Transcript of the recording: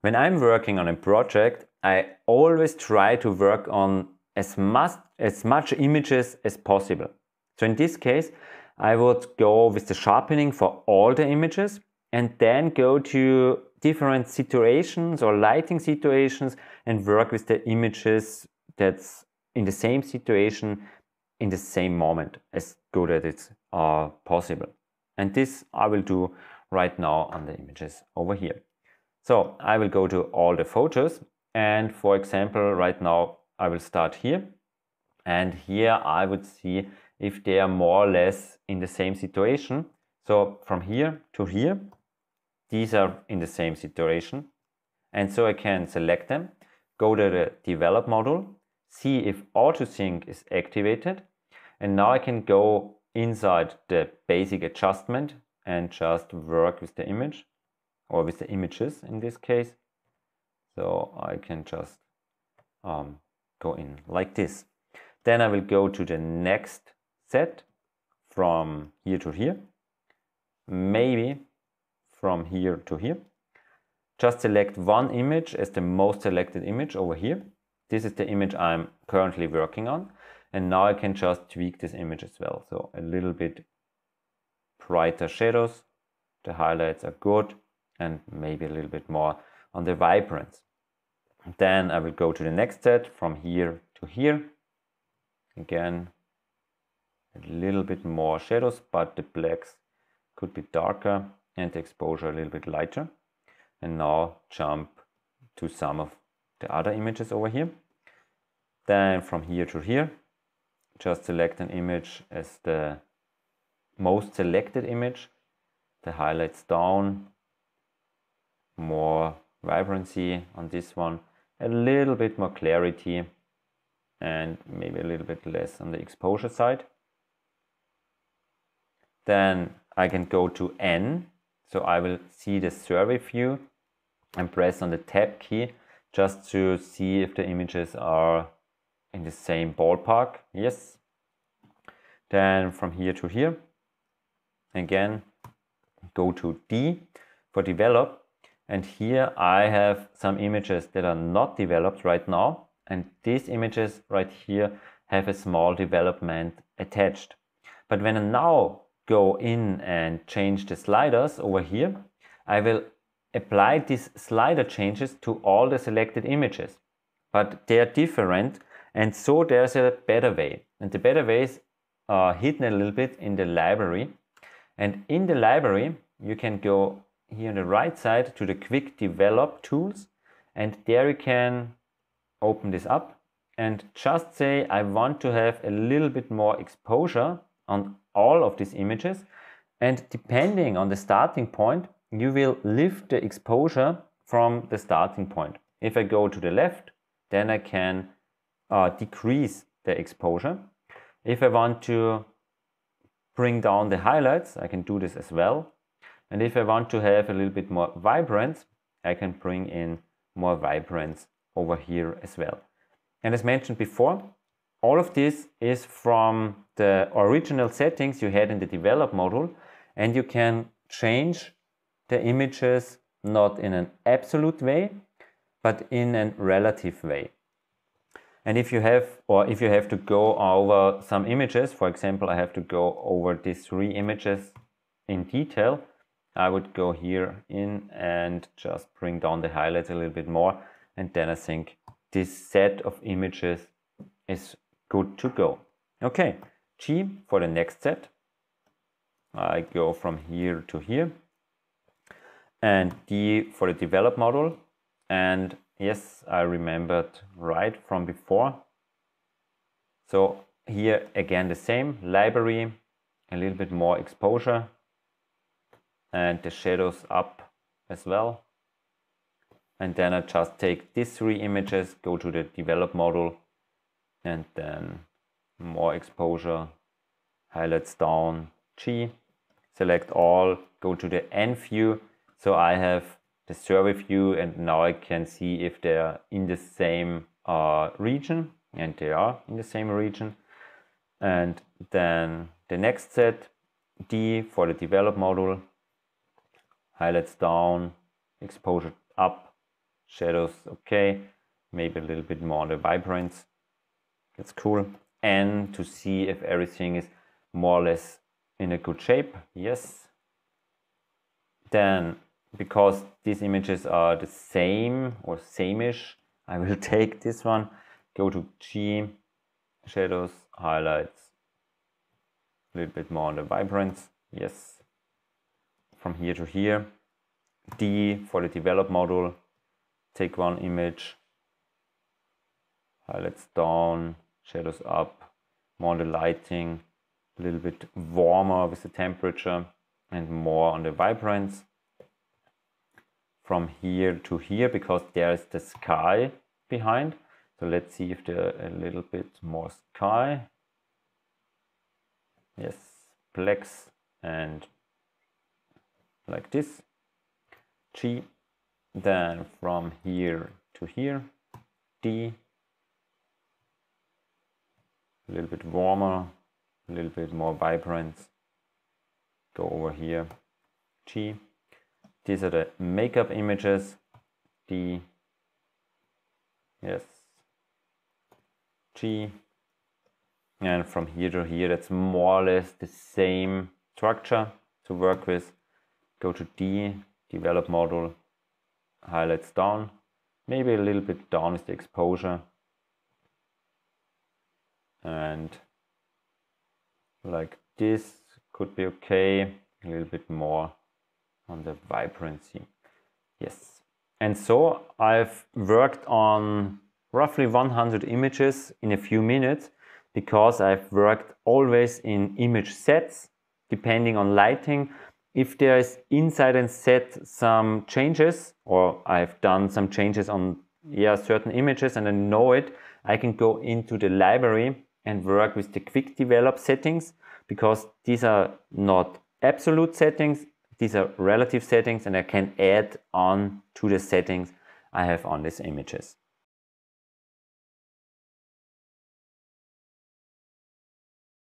When I'm working on a project, I always try to work on as much images as possible. So in this case, I would go with the sharpening for all the images and then go to different situations or lighting situations and work with the images that's in the same situation in the same moment as good as it's possible. And this I will do right now on the images over here. So I will go to all the photos, and for example, right now I will start here, and here I would see if they are more or less in the same situation. So from here to here, these are in the same situation, and so I can select them, go to the develop module, see if auto-sync is activated, and now I can go inside the basic adjustment and just work with the image, or with the images in this case. So I can just go in like this. Then I will go to the next set from here to here, maybe from here to here. Just select one image as the most selected image over here. This is the image I'm currently working on, and now I can just tweak this image as well. So a little bit brighter shadows, the highlights are good, and maybe a little bit more on the vibrance. Then I will go to the next set from here to here. Again, a little bit more shadows, but the blacks could be darker and the exposure a little bit lighter. And now jump to some of the other images over here. Then from here to here, just select an image as the most selected image, the highlights down, more vibrancy on this one, a little bit more clarity, and maybe a little bit less on the exposure side. Then I can go to N, so I will see the survey view and press on the tab key just to see if the images are in the same ballpark. Yes. Then from here to here, again, go to D for develop. And here I have some images that are not developed right now. And these images right here have a small development attached. But when I now go in and change the sliders over here, I will apply these slider changes to all the selected images. But they are different, and so there's a better way. And the better way is hidden a little bit in the library. And in the library, you can go here on the right side to the quick develop tools, and there you can open this up and just say I want to have a little bit more exposure on all of these images, and depending on the starting point you will lift the exposure from the starting point. If I go to the left, then I can decrease the exposure. If I want to bring down the highlights, I can do this as well. And if I want to have a little bit more vibrance, I can bring in more vibrance over here as well. And as mentioned before, all of this is from the original settings you had in the develop module, and you can change the images not in an absolute way, but in a relative way. And if you have to go over some images, for example, I have to go over these 3 images in detail, I would go here in and just bring down the highlights a little bit more, and then I think this set of images is good to go. Okay, G for the next set. I go from here to here, and D for the develop module. And yes, I remembered right from before. So here again the same library, a little bit more exposure, and the shadows up as well. And then I just take these 3 images, go to the develop module, and then more exposure, highlights down, G, select all, go to the N view. So I have the survey view, and now I can see if they are in the same region, and they are in the same region. And then the next set, D for the develop module, highlights down, exposure up, shadows, okay, maybe a little bit more on the vibrance, that's cool. N to see if everything is more or less in a good shape, yes. Then, because these images are the same or same-ish, I will take this one, go to G, shadows, highlights, a little bit more on the vibrance, yes. From here to here, D for the develop module, take one image, highlights down, shadows up, more on the lighting, a little bit warmer with the temperature and more on the vibrance. From here to here, because there's the sky behind. So let's see if there a little bit more sky. Yes, blacks and like this. G. Then from here to here, D. A little bit warmer, a little bit more vibrance. Go over here, G. These are the makeup images, D, yes, G. And from here to here, that's more or less the same structure to work with. Go to D, develop module, highlights down, maybe a little bit down with the exposure. And like this could be okay, a little bit more on the vibrancy, yes. And so I've worked on roughly 100 images in a few minutes, because I've worked always in image sets, depending on lighting. If there is inside and set some changes, or I've done some changes on certain images and I know it, I can go into the library and work with the quick develop settings, because these are not absolute settings, these are relative settings, and I can add on to the settings I have on these images.